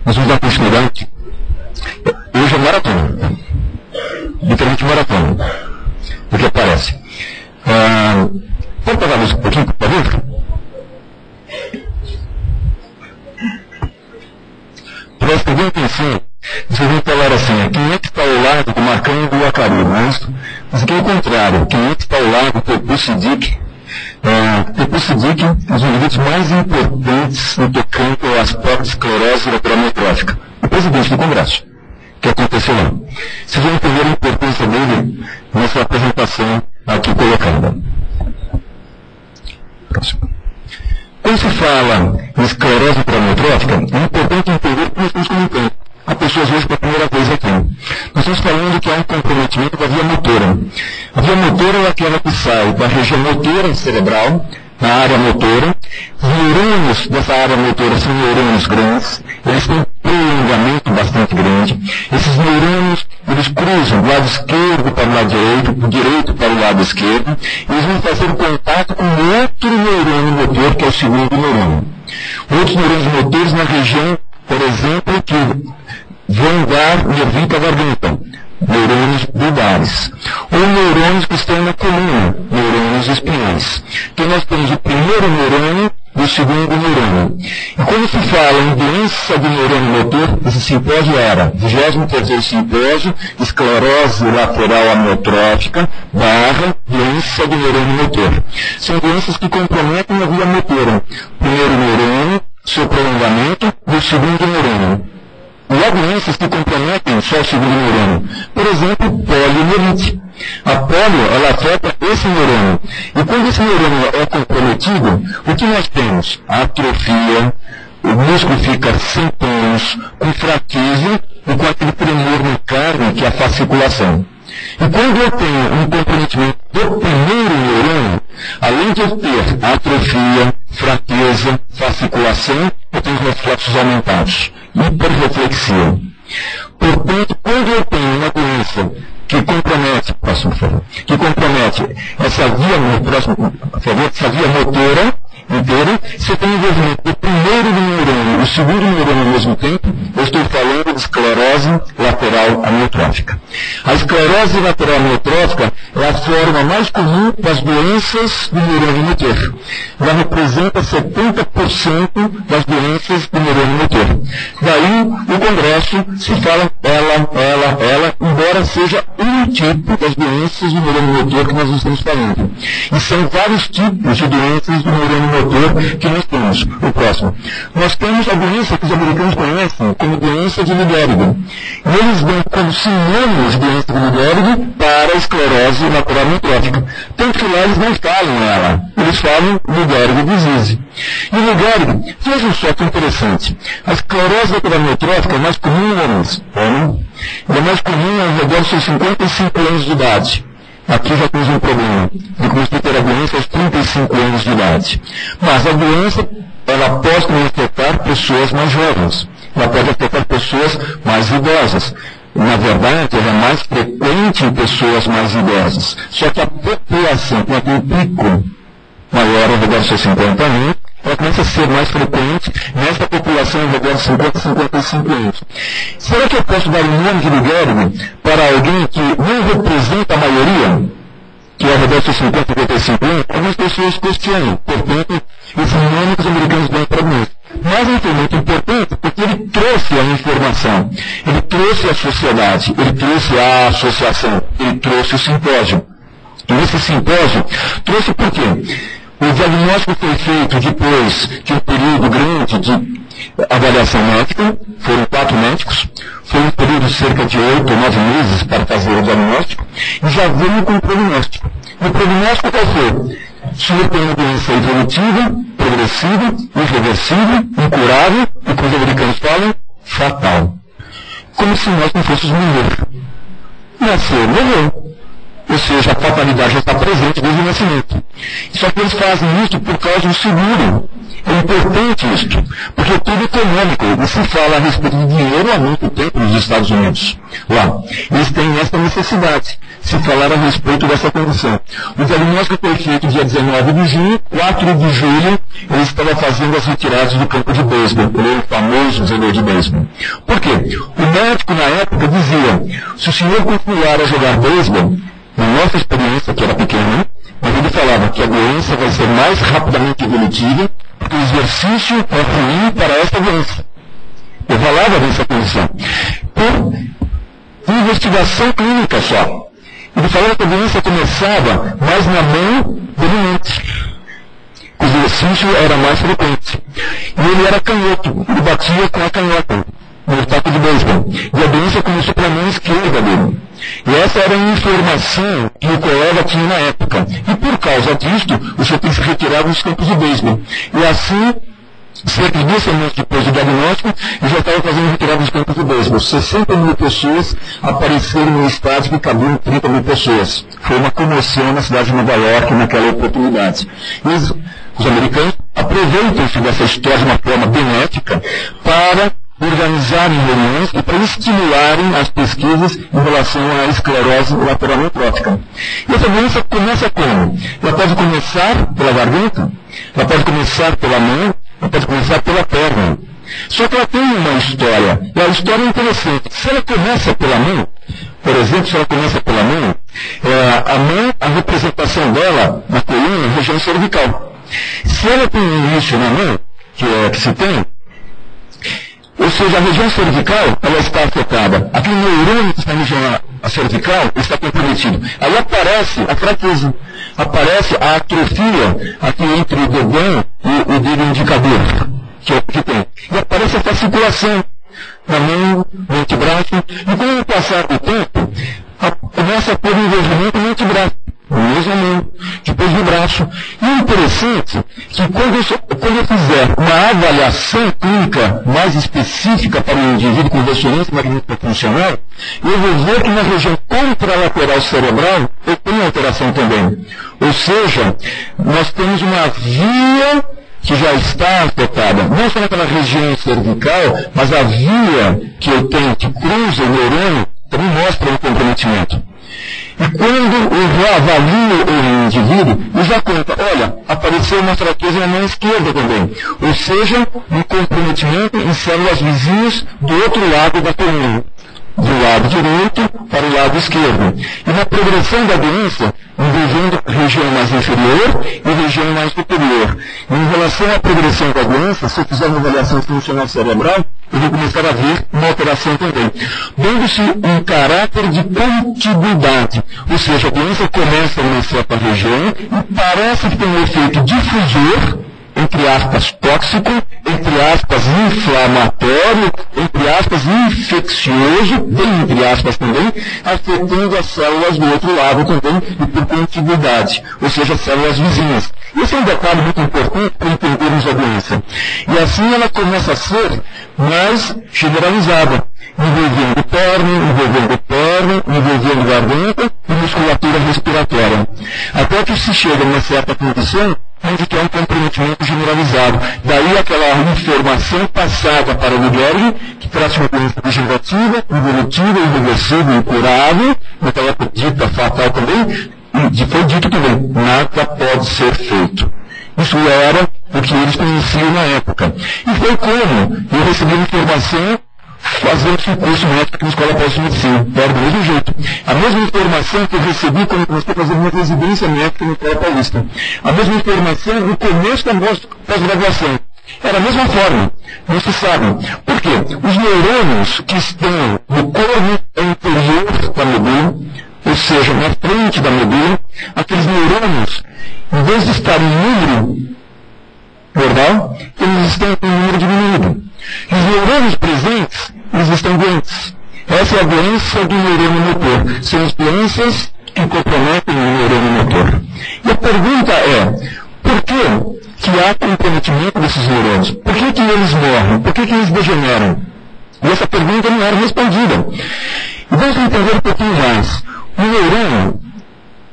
Nós vamos dar continuidade. Hoje é maratona. Literalmente maratona. O que aparece. Pode pagar a luz um pouquinho, por favor? Presta bem atenção. Vocês vão falar assim, quem é que está ao lado do Marcão e do Acari, mas aqui é o contrário. Quem é que está ao lado do Tepu Sidik? Tepu Sidik é um dos indivíduos mais importantes no tocante ao aspecto de esclerose lateral amiotrófica. O presidente do Congresso, que aconteceu lá. Vocês vão entender a importância dele nessa apresentação aqui colocada. Próximo. Quando se fala em esclerose lateral amiotrófica, é importante entender o que nós estamos comentando. Há pessoas hoje pela primeira vez aqui. Nós estamos falando que há um comprometimento da via motora. A via motora é aquela que sai da região motora cerebral, na área motora. Os neurônios dessa área motora são neurônios grandes, eles têm um prolongamento bastante grande. Esses neurônios, eles cruzam do lado esquerdo para o lado direito, do direito para o lado esquerdo, e eles vão fazer contato com outro neurônio motor, que é o segundo neurônio. Outros neurônios motores na região, por exemplo, que vão dar nervito à garganta, neurônios bulbares, ou neurônios que estão na coluna, neurônios espinhais. Então nós temos o primeiro neurônio e o segundo neurônio. E quando se fala em doença do neurônio motor, esse simpósio era 23º simpósio, esclerose lateral amiotrófica, doença do neurônio motor. São doenças que comprometem a via motora. Primeiro neurônio, seu prolongamento, e o segundo neurônio. E há doenças que comprometem só o segundo neurônio. Por exemplo, poliomielite. A polio, ela afeta esse neurônio. E quando esse neurônio é comprometido, o que nós temos? A atrofia, o músculo fica sem tônus, com fraqueza, e com aquele tremor no carne, que é a fasciculação. E quando eu tenho um comprometimento do primeiro neurônio, além de eu ter atrofia, fraqueza, fasciculação, eu tenho os reflexos aumentados. Hiperreflexia. Portanto, quando eu tenho uma doença que compromete, que compromete essa via, essa via motora inteira, se eu tenho envolvimento do primeiro neurônio e do segundo neurônio ao mesmo tempo, eu estou falando de esclerose lateral amiotrófica. A esclerose lateral amiotrófica é a forma mais comum das doenças do neurônio motor. Ela representa 70% das doenças do neurônio motor. Daí, o Congresso se fala ela, embora seja um tipo das doenças do neurônio motor que nós estamos falando. E são vários tipos de doenças do neurônio motor que nós temos. O próximo. Nós temos a doença que os americanos conhecem como doença de Lou Gehrig. E eles dão como sinônimos de doença de Lou Gehrig para a esclerose lateral amiotrófica. Tanto que lá eles não falam ela. Eles falam Lou Gehrig disease. E Lou Gehrig, vejam só que interessante. A esclerose lateral amiotrófica é mais comum em homens. E é mais comum ao redor dos seus 55 anos de idade. Aqui já temos um problema. Eu comecei a ter a doença aos 35 anos de idade. Mas a doença, ela pode também afetar pessoas mais jovens. Ela pode afetar pessoas mais idosas. Na verdade, ela é mais frequente em pessoas mais idosas. Só que a população, com aquele pico maior ao redor dos seus 50 anos, ela começa a ser mais frequente nessa população ao redor de 50 a 55 anos. Será que eu posso dar um nome de Lou Gehrig para alguém que não representa a maioria, que é ao redor de 50 a 55 anos? Algumas pessoas questionam, portanto, esse nome que os americanos dão para nós. Mas ele foi muito importante porque ele trouxe a informação, ele trouxe a sociedade, ele trouxe a associação, ele trouxe o simpósio. E esse simpósio trouxe por quê? O diagnóstico foi feito depois de um período grande de avaliação médica, foram 4 médicos, foi um período de cerca de 8 ou 9 meses para fazer o diagnóstico, e já veio com o prognóstico. E o prognóstico qual foi? O senhor tem uma doença evolutiva, progressiva, irreversível, incurável, e como os americanos falam, fatal. Como se nós não fôssemos morrer. Nasceu, morreu. Ou seja, a fatalidade já está presente desde o nascimento. Só que eles fazem isso por causa do seguro. É importante isso, porque tudo é econômico. E se fala a respeito de dinheiro há muito tempo nos Estados Unidos. Lá. Eles têm essa necessidade, se falar a respeito dessa condição. O diagnóstico foi feito dia 19 de junho, 4 de julho, ele estava fazendo as retiradas do campo de beisebol, ele é o famoso jogador de beisebol. Por quê? O médico na época dizia, se o senhor continuar a jogar beisebol, na nossa experiência, que era pequena, mas ele falava que a doença vai ser mais rapidamente evolutiva, porque o exercício é ruim para essa doença. Eu falava dessa condição. Por investigação clínica só. Ele falava que a doença começava mais na mão dominante. O exercício era mais frequente. E ele era canhoto. Ele batia com a canhota no taco de beisebol. E a doença começou pela mão esquerda dele. E essa era a informação que o colega tinha na época. E por causa disto, o senhor tem que se retirar dos campos de beisebol. E assim, cerca de 2 semanas depois do diagnóstico, ele já estava fazendo retirada dos campos de beisebol. 60 mil pessoas apareceram no estádio que cabiam 30 mil pessoas. Foi uma comoção na cidade de Nova York naquela oportunidade. E os americanos aproveitam-se dessa história de uma forma benéfica para organizarem reuniões e para estimularem as pesquisas em relação à esclerose lateral amiotrófica. E essa doença começa como? Ela pode começar pela garganta, ela pode começar pela mão, ela pode começar pela perna. Só que ela tem uma história, e a história é interessante. Se ela começa pela mão, por exemplo, se ela começa pela mão, a mão, a representação dela na coluna, na região cervical. Se ela tem um início na mão, que se tem, ou seja, a região cervical, ela está afetada. Aquele neurônio que está na região cervical está comprometido. Aí aparece a fraqueza, aparece a atrofia aqui entre o dedão e o dedo indicador, que tem. E aparece a fasciculação na mão, no antebraço. E com o passar do tempo, começa a ter um envolvimento no antebraço. Mesmo mão, depois do braço. E o interessante é que quando eu fizer uma avaliação clínica mais específica para o indivíduo com ressonância magnética funcional, eu vou ver que na região contralateral cerebral eu tenho alteração também. Ou seja, nós temos uma via que já está afetada, não só naquela região cervical, mas a via que eu tenho, que cruza o neurônio, também mostra um comprometimento. E quando eu avalio o indivíduo, eu já conto, olha, apareceu uma fraqueza na mão esquerda também. Ou seja, um comprometimento em células vizinhas do outro lado da coluna. Do lado direito para o lado esquerdo. E na progressão da doença, envolvendo região mais inferior e região mais superior. E em relação à progressão da doença, se eu fizer uma avaliação funcional cerebral, eu vou começar a ver uma alteração também. Dando-se um caráter de contiguidade. Ou seja, a doença começa numa certa região e parece que tem um efeito difusor, entre aspas, tóxico, entre aspas, inflamatório, entre aspas, infeccioso, bem entre aspas também, afetando as células do outro lado também e por contiguidade, ou seja, as células vizinhas. Esse é um detalhe muito importante para entendermos a doença. E assim ela começa a ser mais generalizada, envolvendo perna, envolvendo garganta e musculatura respiratória. Até que se chega a uma certa condição onde tem um comprometimento generalizado. Daí aquela informação passada para o Guilherme, que traz uma doença degenerativa, evolutiva, irreversível e curável, naquela dita fatal também, e foi dito também, nada pode ser feito. Isso era o que eles conheciam na época. E foi como eu recebi informação fazendo um curso médico aqui na Escola Paulista de Medicina. Era do mesmo jeito. A mesma informação que eu recebi quando eu comecei a fazer minha residência médica na Escola Paulista. A mesma informação no começo da pós-graduação. Era a mesma forma. Não se sabe. Por quê? Os neurônios que estão no corpo anterior da medula, ou seja, na frente da medula, aqueles neurônios, em vez de estarem em número normal, eles estão em número diminuído. E os neurônios presentes, eles estão doentes. Essa é a doença do neurônio motor. São as doenças que comprometem o neurônio motor. E a pergunta é, por que há comprometimento desses neurônios? Por que eles morrem? Por que eles degeneram? E essa pergunta não era respondida. E vamos entender um pouquinho mais. O neurônio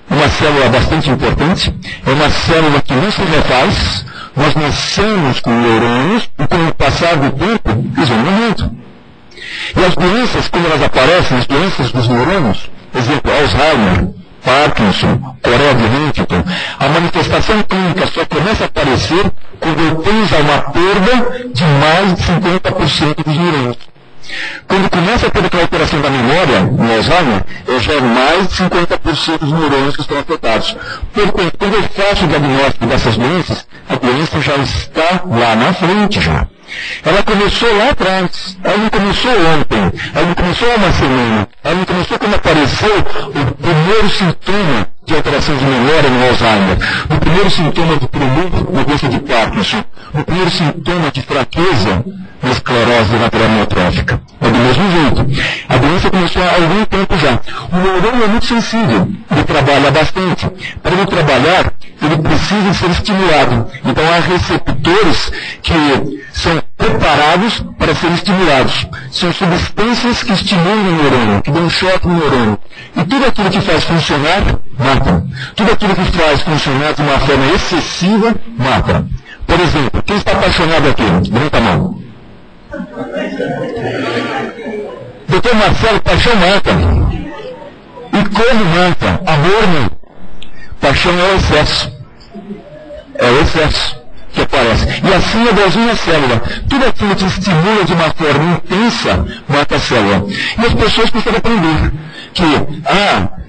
é uma célula bastante importante, é uma célula que não se refaz. Nós nascemos com neurônios e com o passar do tempo, eles vão morrendo. E as doenças, quando elas aparecem, as doenças dos neurônios, por exemplo, Alzheimer, Parkinson, Corea de Huntington, a manifestação clínica só começa a aparecer quando eu tenho já uma perda de mais de 50% dos neurônios. Quando começa a ter aquela alteração da memória, no Alzheimer, já é mais de 50% dos neurônios que estão afetados. Portanto, quando eu faço o diagnóstico dessas doenças, a doença já está lá na frente já. Ela começou lá atrás, ela não começou ontem, ela não começou há uma semana, ela não começou quando apareceu o primeiro sintoma de alteração de memória no Alzheimer, o primeiro sintoma de tremor na doença de Parkinson, o primeiro sintoma de fraqueza na esclerose lateral amiotrófica. É do mesmo jeito. A doença começou há algum tempo já. O neurônio é muito sensível, ele trabalha bastante. Para ele trabalhar, ele precisa ser estimulado. Então há receptores que são preparados para serem estimulados. São substâncias que estimulam o neurônio, que dão um choque no neurônio. E tudo aquilo que faz funcionar, mata. Tudo aquilo que faz funcionar de uma forma excessiva, mata. Por exemplo, quem está apaixonado aqui? Levanta a mão. Doutor Marcelo, paixão mata. E como mata? Amor não. Paixão é o excesso. É o excesso que aparece. E assim é igualzinho a célula. Tudo aquilo que estimula de uma forma intensa mata a célula. E as pessoas precisam aprender que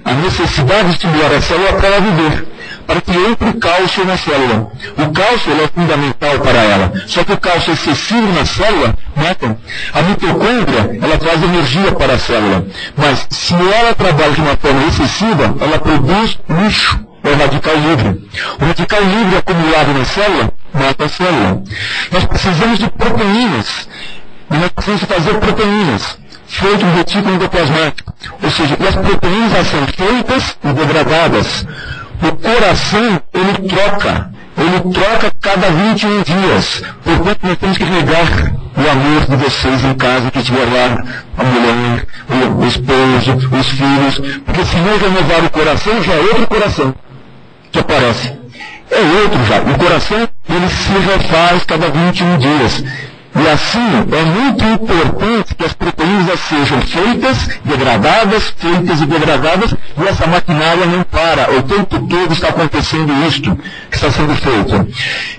a necessidade de estimular a célula para ela viver, para que entre cálcio na célula. O cálcio é fundamental para ela. Só que o cálcio excessivo na célula mata. A mitocôndria, ela traz energia para a célula. Mas se ela trabalha de uma forma excessiva, ela produz lixo. É o radical livre. O radical livre acumulado na célula mata a célula. Nós precisamos de proteínas. E nós precisamos fazer proteínas feito um retículo endoplasmático. Ou seja, as proteínas são feitas e degradadas. O coração, ele troca cada 21 dias. Portanto, nós temos que regar o amor de vocês em casa, que estiver lá, a mulher, o esposo, os filhos, porque se não renovar o coração, já é outro coração que aparece. É outro já. O coração, ele se refaz cada 21 dias. E assim, é muito importante que as proteínas sejam feitas e degradadas, e essa maquinária não para. O tempo todo está acontecendo isto que está sendo feito.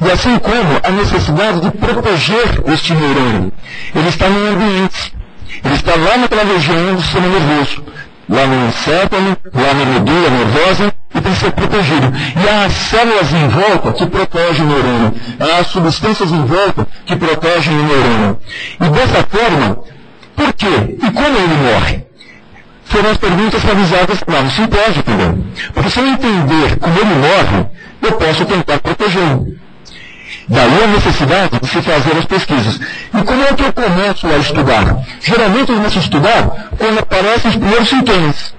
E assim como a necessidade de proteger este neurônio. Ele está no ambiente. Ele está lá naquela região do sistema nervoso. Lá no encéfalo, lá na medula nervosa, e tem que ser protegido. E há as células em volta que protegem o neurônio. Há as substâncias em volta que protegem o neurônio. E dessa forma, por quê? E como ele morre? Foram as perguntas realizadas lá no simpósio também. Porque se eu entender como ele morre, eu posso tentar protegê-lo. Daí a necessidade de se fazer as pesquisas. E como é que eu começo a estudar? Geralmente eu começo a estudar quando aparecem os primeiros sintomas.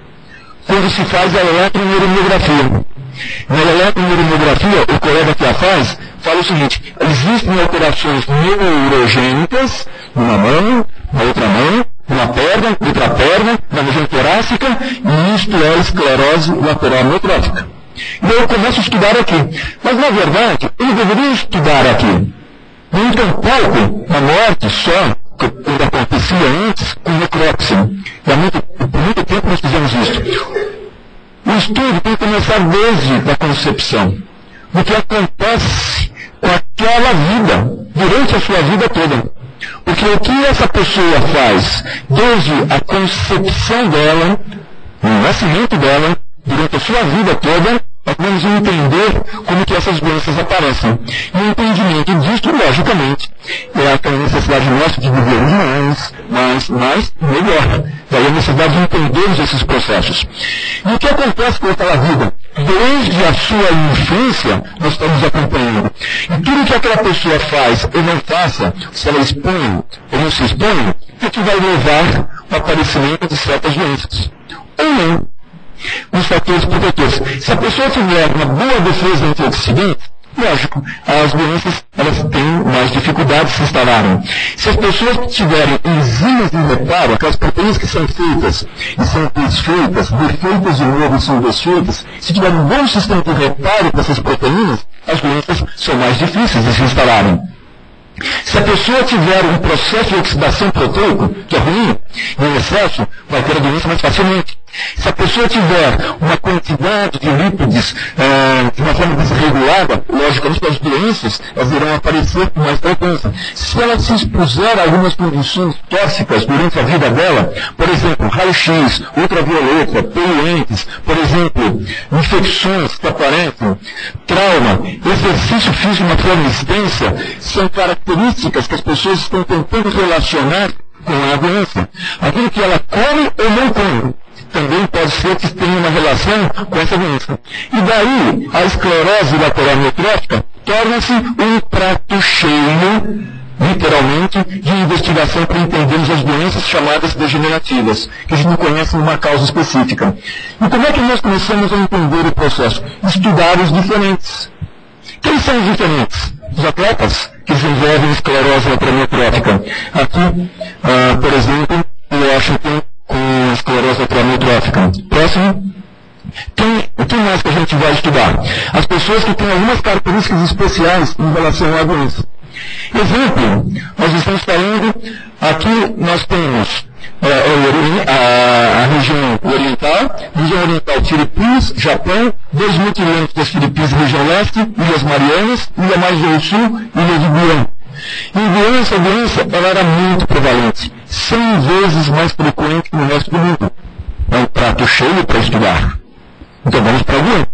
Quando se faz a eletroneuromiografia. Na eletroneuromiografia, o colega que a faz, fala o seguinte: existem alterações neurogênicas numa mão, na outra mão, numa perna, outra perna, na região torácica, e isto é esclerose lateral amiotrófica. Então eu começo a estudar aqui. Mas, na verdade, eu deveria estudar aqui. Não tão pouco na morte só, quando acontecia antes, com necrópsia. Por muito tempo nós fizemos isso. O estudo tem que começar desde a concepção. O que acontece com aquela vida, durante a sua vida toda. Porque o que essa pessoa faz desde a concepção dela, o nascimento dela, durante a sua vida toda, nós vamos entender como que essas doenças aparecem. E o entendimento disso, logicamente, é aquela necessidade nossa de vivermos mais, melhor. Daí a necessidade de entendermos esses processos. E o que acontece com aquela vida? Desde a sua infância, nós estamos acompanhando. E tudo que aquela pessoa faz ou não faça, se ela expõe ou não se expõe, é que vai levar ao aparecimento de certas doenças. Ou não. Os fatores protetores. Se a pessoa tiver uma boa defesa antioxidante, lógico, as doenças elas têm mais dificuldade de se instalarem. Se as pessoas tiverem enzimas de reparo, aquelas proteínas que são feitas e são desfeitas, defeitas de novo e são desfeitas, se tiver um bom sistema de reparo para essas proteínas, as doenças são mais difíceis de se instalarem. Se a pessoa tiver um processo de oxidação proteico, que é ruim, em excesso, vai ter a doença mais facilmente. Se a pessoa tiver uma quantidade de lípides de uma forma desregulada, logicamente as doenças elas irão aparecer com mais frequência. Se ela se expuser a algumas condições tóxicas durante a vida dela, por exemplo, raio-x, ultravioleta, poluentes, por exemplo, infecções que aparecem, trauma, exercício físico de uma forma extensa, são características que as pessoas estão tentando relacionar com a doença. Aquilo que ela come ou não come também pode ser que tenha uma relação com essa doença. E daí, a esclerose lateral amiotrófica torna-se um prato cheio, literalmente, de investigação para entendermos as doenças chamadas degenerativas, que a gente não conhece uma causa específica. E como é que nós começamos a entender o processo? Estudar os diferentes. Quem são os diferentes? Os atletas que desenvolvem esclerose lateral amiotrófica. Aqui, por exemplo, o Washington com esclerose lateral amiotrófica. Próximo. O que mais que a gente vai estudar? As pessoas que têm algumas características especiais em relação à doença. Exemplo, nós estamos falando, aqui nós temos a região oriental, Filipins, Japão, 2.000 quilômetros das Filipinas, região leste, Ilhas Marianas, Ilha Margem do Sul, Ilha de Guiana. E essa doença ela era muito prevalente, 100 vezes mais frequente que no resto do mundo. É um prato cheio para estudar. Então vamos para a Guiana.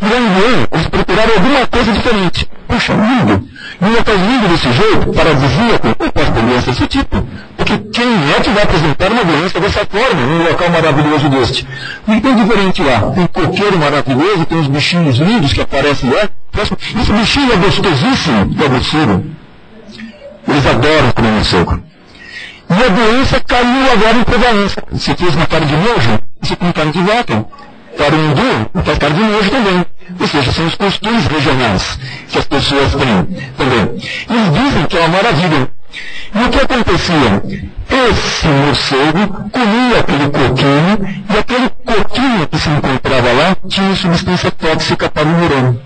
E lá em Guiana, eles procuraram alguma coisa diferente. Puxa, lindo. E um local lindo desse jeito, paradisíaco, não pode ter doença desse tipo. Porque quem é que vai apresentar uma doença dessa forma, num local maravilhoso deste? O que tem diferente lá? Tem coqueiro maravilhoso, tem uns bichinhos lindos que aparecem lá. Esse bichinho é gostosíssimo, é morcego. Eles adoram comer morcego. E a doença caiu agora em prevalência. Você fez uma cara de nojo, você come carne de vaca. Para o hindu, faz cara de nojo também. Ou seja, são os costumes regionais que as pessoas têm também. Eles dizem que é uma maravilha. E o que acontecia? Esse morcego comia aquele coquinho, e aquele coquinho que se encontrava lá tinha substância tóxica para o neurônio.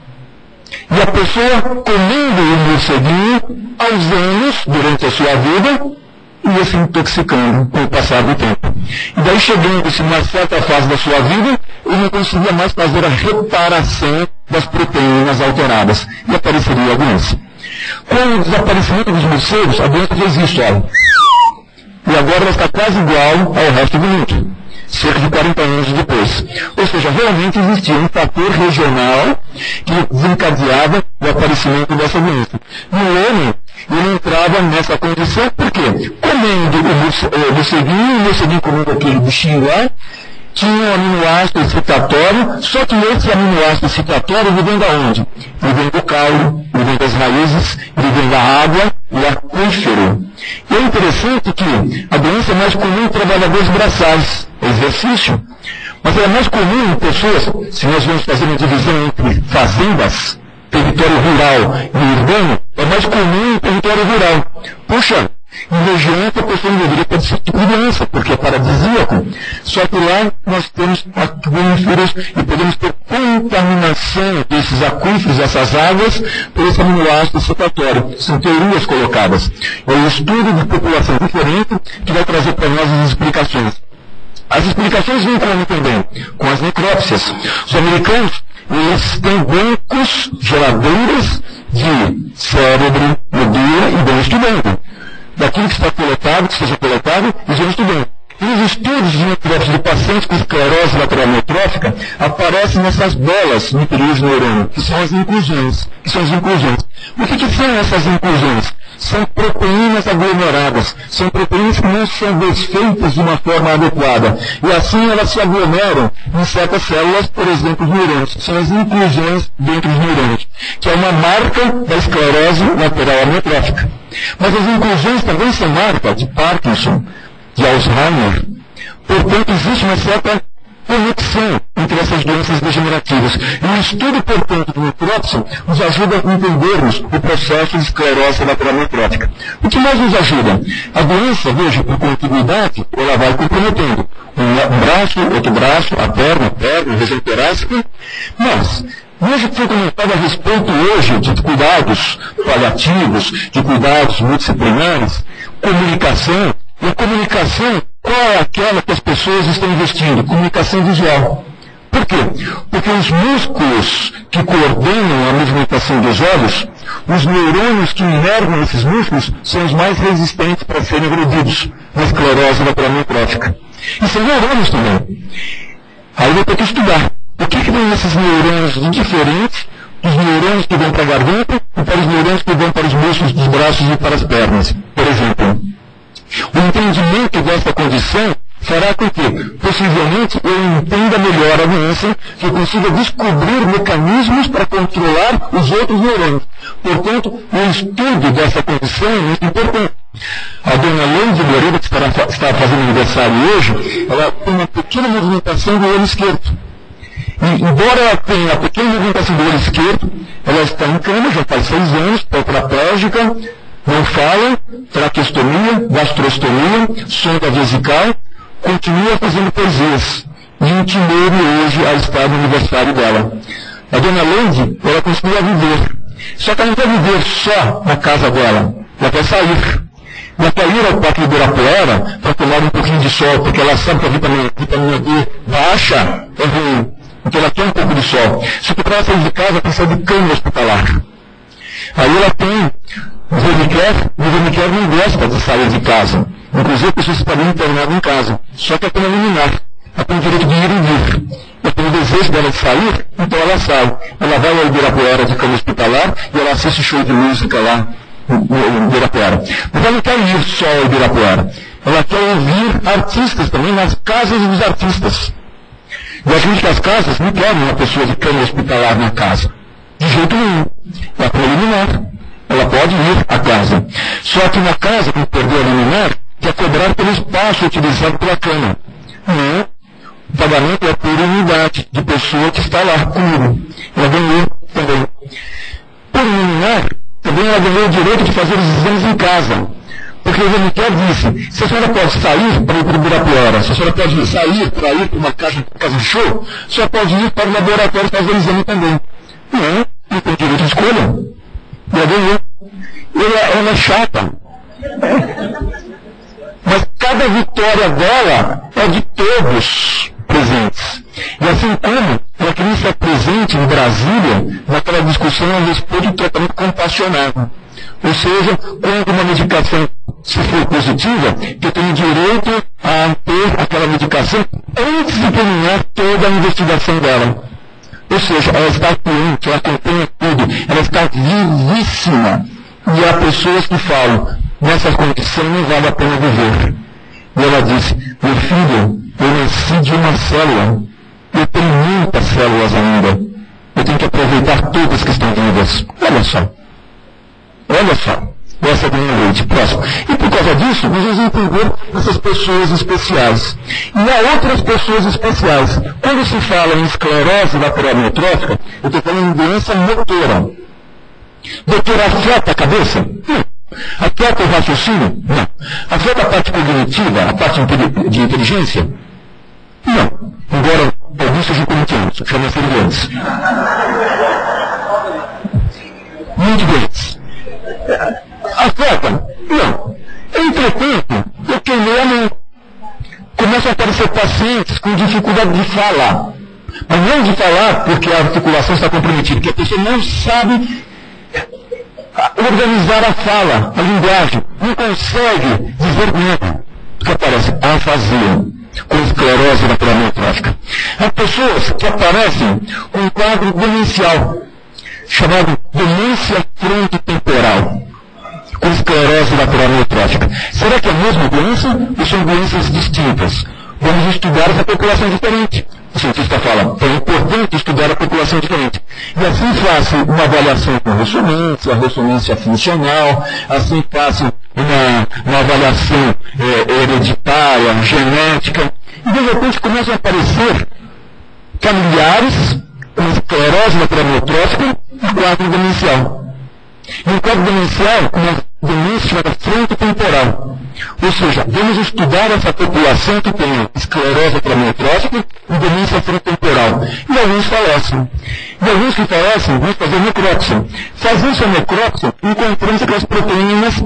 E a pessoa comendo o morceguinho, aos anos, durante a sua vida, ia se intoxicando com o passar do tempo. E daí, chegando-se numa certa fase da sua vida, ele não conseguia mais fazer a reparação das proteínas alteradas. E apareceria a doença. Com o desaparecimento dos morcegos, a doença já existe, olha. E agora ela está quase igual ao resto do mundo. Cerca de 40 anos depois. Ou seja, realmente existia um fator regional que desencadeava o aparecimento dessa doença. No homem, ele entrava nessa condição, por quê? Comendo o morceguinho comendo aquele bichinho lá, tinha um aminoácido excitatório, só que esse aminoácido excitatório ele vem da onde? Ele vem do caule, ele vem das raízes, ele vem da água e aquífero. E é interessante que a doença é mais comum em trabalhadores braçais, exercício, mas ela é mais comum em pessoas, se nós vamos fazer uma divisão entre fazendas, território rural e urbano, é mais comum em território rural. Puxa, em região que a pessoa não deveria ter esse tipo de doença, porque é paradisíaco. Só que lá nós temos aquíferos e podemos ter contaminação desses aquíferos, dessas águas, por esse aminoácido excitatório. São teorias colocadas. É um estudo de população diferente que vai trazer para nós as explicações. As explicações vêm como também com as necrópsias. Os americanos, eles têm bancos, geladeiras de cérebro, medula e vão estudando. Daquilo que está coletado, que seja coletado, eles vão estudando. E os estudos de necrópsia de pacientes com esclerose lateral amiotrófica aparecem nessas bolas no interior do neurônio, que são as inclusões. O que são essas inclusões? São proteínas aglomeradas, são proteínas que não são desfeitas de uma forma adequada. E assim elas se aglomeram em certas células, por exemplo, os neurônios. São as inclusões dentro dos neurônios, que é uma marca da esclerose lateral amiotrófica. Mas as inclusões também são marca de Parkinson, de Alzheimer. Portanto, existe uma certa conexão entre essas doenças degenerativas. E o estudo, portanto, do necrópsia nos ajuda a entendermos o processo de esclerose lateral amiotrófica. O que mais nos ajuda? A doença, veja, por continuidade, ela vai comprometendo um braço, outro braço, a perna, região torácica. Mas, veja que foi comentado a respeito hoje de cuidados paliativos, de cuidados multidisciplinares, comunicação. E a comunicação, qual é aquela que as pessoas estão investindo? Comunicação visual. Por quê? Porque os músculos que coordenam a movimentação dos olhos, os neurônios que inervam esses músculos, são os mais resistentes para serem agredidos na esclerose lateral amiotrófica. E são neurônios também. Aí eu vou ter que estudar. O que tem nesses neurônios diferentes dos neurônios que vão para a garganta e para os neurônios que vão para os músculos dos braços e para as pernas, por exemplo. O entendimento dessa condição fará com que, possivelmente, eu entenda melhor a doença, que eu consiga descobrir mecanismos para controlar os outros neurônios. Portanto, o estudo dessa condição é muito importante. A dona Leide Moreira, que está fazendo aniversário hoje, ela tem uma pequena movimentação do olho esquerdo. E, embora ela tenha a pequena movimentação do olho esquerdo, ela está em cama, já faz 6 anos, tetraplégica, não fala, traqueostomia, gastrostomia, sonda vesical, continua fazendo poesias. E intimou-me hoje a estar no aniversário dela. A dona Leide, ela continua a viver. Só que ela não quer viver só na casa dela. Ela quer sair. Ela quer ir ao Parque Ibirapuera para tomar um pouquinho de sol, porque ela sabe que a vitamina D baixa é ruim. Então ela quer um pouco de sol. Só que para ela sair de casa, precisa de cama hospitalar. Aí ela tem o Vernicare não gosta de sair de casa. Inclusive, a pessoa está bem internada em casa. Só que ela tem uma liminar. Ela tem o direito de ir e vir. Ela tem o desejo dela de sair, então ela sai. Ela vai ao Ibirapuera de cama hospitalar e ela assiste o show de música lá no Ibirapuera. Mas ela não quer ir só ao Ibirapuera. Ela quer ouvir artistas também nas casas dos artistas. E a gente das casas não quer uma pessoa de cama hospitalar na casa. De jeito nenhum. Ela tem liminar. Ela pode ir à casa. Só que na casa, quando perdeu a liminar, quer cobrar pelo espaço utilizado pela cama. Não. O pagamento é por unidade de pessoa que está lá comigo. Ela ganhou também. Por liminar, também ela ganhou o direito de fazer os exames em casa. Porque o Vernicare disse, se a senhora pode sair para ir para o Ibirapuera, se a senhora pode sair para ir para uma casa de show, a senhora pode ir para o laboratório fazer o exame também. Não tem direito de escolha. Ela ganhou. Ela é chata. Mas cada vitória dela é de todos presentes. E assim como ela queria estar presente em Brasília naquela discussão a respeito do tratamento compassionado. Ou seja, quando uma medicação se for positiva, que eu tenho direito a ter aquela medicação antes de terminar toda a investigação dela. Ou seja, ela está atuante, ela acompanha tudo, ela está vivíssima. E há pessoas que falam, nessas condições não vale a pena viver. E ela disse, meu filho, eu nasci de uma célula, eu tenho muitas células ainda, eu tenho que aproveitar todas que estão vivas. Olha só, essa é a minha leite, próximo. E por causa disso, nós vamos entender essas pessoas especiais. E há outras pessoas especiais. Quando se fala em esclerose lateral amiotrófica, eu estou falando em doença motora. Doutora, afeta a cabeça? Não. Afeta o raciocínio? Não. Afeta a parte cognitiva, a parte de inteligência? Não. Embora alguns sejam corintianos, chamam-se doentes. Muito doentes. Afeta? Não. Entretanto, eu querendo, começam a aparecer pacientes com dificuldade de falar. Mas não de falar porque a articulação está comprometida, porque a pessoa não sabe organizar a fala, a linguagem, não consegue dizer nada. O que aparece? Afasia, com esclerose lateral amiotrófica. Há pessoas que aparecem com um quadro demencial, chamado demência frontotemporal, com esclerose lateral amiotrófica. Será que é a mesma doença ou são doenças distintas? Vamos estudar essa população diferente. O cientista fala, é importante estudar a população diferente. E assim faço uma avaliação com ressonância funcional, assim faço uma avaliação hereditária, genética, e de repente começam a aparecer familiares com esclerose lateral amiotrófica e quadro demencial. E um quadro demencial com uma demência chamada frontotemporal. Ou seja, vamos estudar essa população que tem esclerose lateral amiotrófica e demência frontotemporal. E alguns falecem. E alguns que falecem, vamos fazer necrópsia. Fazendo a necrópsia, encontramos aquelas proteínas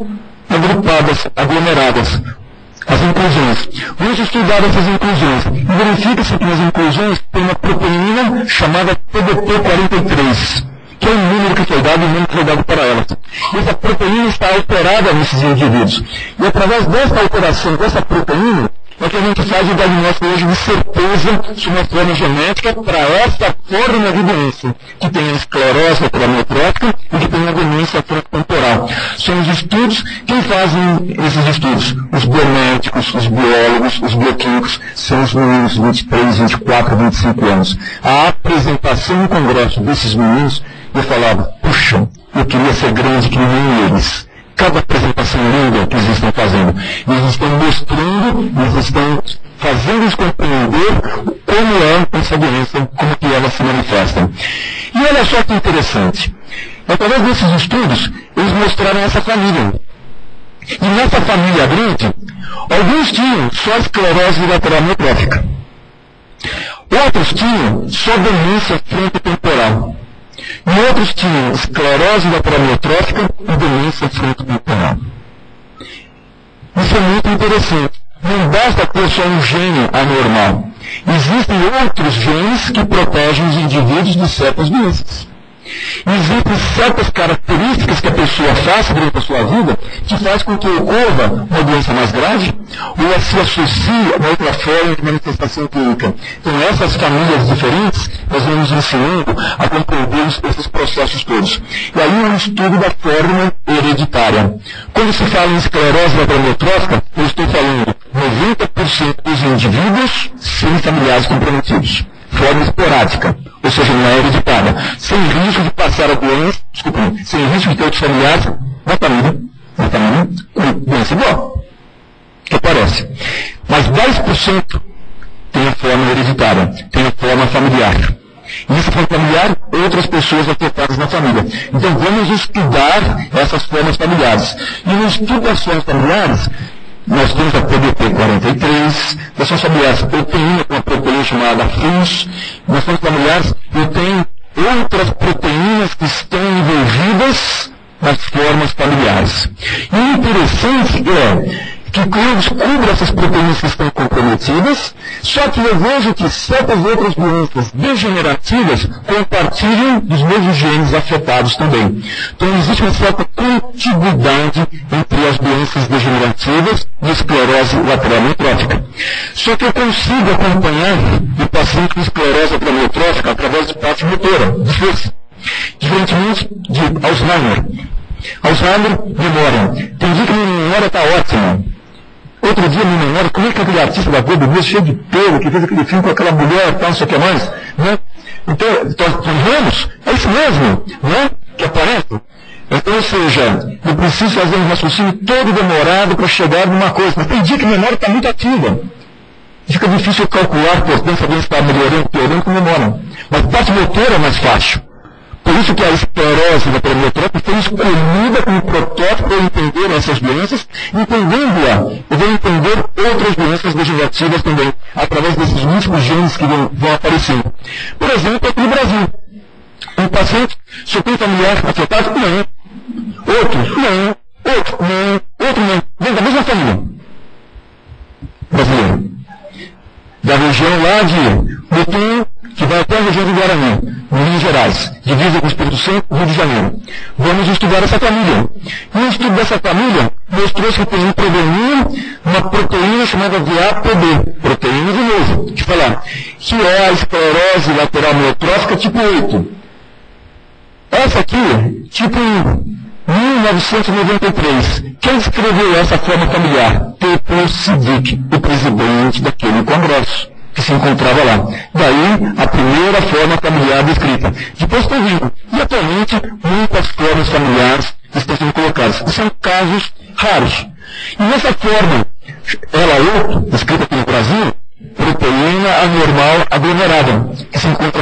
agrupadas, aglomeradas. As inclusões. Vamos estudar essas inclusões. E verifica-se que nas inclusões tem uma proteína chamada TDP43, que é um número que foi dado e um número que foi dado para elas. E essa proteína está alterada nesses indivíduos. E através dessa alteração dessa proteína, é que a gente faz o diagnóstico hoje de certeza sobre uma forma genética para essa forma de doença, que tem a esclerose lateral amiotrófica e que tem a demência frontotemporal. São os estudos, quem fazem esses estudos? Os biomédicos, os biólogos, os bioquímicos, são os meninos de 23, 24, 25 anos. A apresentação no congresso desses meninos, eu falava, puxa, eu queria ser grande que nem eles. Cada apresentação linda que eles estão fazendo. Eles estão mostrando, eles estão fazendo-nos compreender como é essa doença, como que ela se manifesta. E olha só que interessante. Através desses estudos, eles mostraram essa família. E nessa família grande, alguns tinham só esclerose lateral amiotrófica. Outros tinham só demência frontotemporal. E outros tinham esclerose lateral amiotrófica e demência frontotemporal. Isso é muito interessante. Não basta ter só um gene anormal. Existem outros genes que protegem os indivíduos de certas doenças. Existem certas características que a pessoa faça durante a sua vida que faz com que ocorra uma doença mais grave ou a se associe a uma outra forma de manifestação clínica. Então, essas famílias diferentes, nós vamos ensinando a compreender esses processos todos. E aí, um estudo da forma hereditária. Quando se fala em esclerose lateral amiotrófica, eu estou falando 90% dos indivíduos serem familiares comprometidos. Forma esporádica, ou seja, não é hereditária, sem risco de passar a doença, sem risco de ter outros familiares na família, doença igual, que aparece. Mas 10% tem a forma hereditária, tem a forma familiar. E nessa forma familiar, outras pessoas afetadas na família. Então vamos estudar essas formas familiares. E no estudo das formas familiares, nós temos a TDP43, nós somos familiares, eu tenho uma proteína chamada FUS, nós somos familiares, eu tenho outras proteínas que estão envolvidas nas formas familiares. E o interessante é que eu descubro essas proteínas que estão comprometidas, só que eu vejo que certas outras doenças degenerativas compartilham dos mesmos genes afetados também. Então existe uma certa contiguidade entre as doenças degenerativas e a esclerose lateral amiotrófica. Só que eu consigo acompanhar o paciente com esclerose lateral amiotrófica através de parte motora, de força, diferentemente de Alzheimer. Alzheimer, memória. Tem dia que minha memória está ótima. Outro dia, minha memória, como é que aquele artista da Globo mesmo, cheio de pelo, que fez aquele filme com aquela mulher, tal, não sei o que mais, né? Então, vemos, é isso mesmo, né? Que aparece. Então, ou seja, eu preciso fazer um raciocínio todo demorado para chegar numa coisa, mas tem dia que a memória está muito ativa. Fica difícil calcular, portanto, saber se está melhorando, piorando com memória. Mas parte motora é mais fácil. Por isso que a esclerose lateral amiotrófica foi escolhida como protótipo para entender essas doenças, entendendo-a, eu vou entender outras doenças degenerativas também, através desses múltiplos genes que vão aparecendo. Por exemplo, aqui no Brasil, um paciente só tem familiar afetado? Não. Outro? Não. Outro? Não. Outro não. Vem da mesma família. Brasileiro. Da região lá de Mutum, que vai até a região do Guarani, Minas Gerais, divisa com o Espírito Santo, Rio de Janeiro. Vamos estudar essa família. E o estudo dessa família mostrou que tem um probleminha, uma proteína chamada VAPD, proteína de novo, deixa eu falar, que é a esclerose lateral amiotrófica tipo 8. Essa aqui, tipo 1993. Quem escreveu essa forma familiar? Tepos Siddiq, o presidente daquele congresso que se encontrava lá. Daí, a primeira forma familiar descrita. Depois tem vindo. E, atualmente, muitas formas familiares estão sendo colocadas. E são casos raros. E nessa forma, ela descrita aqui no Brasil, proteína anormal aglomerada, que se encontra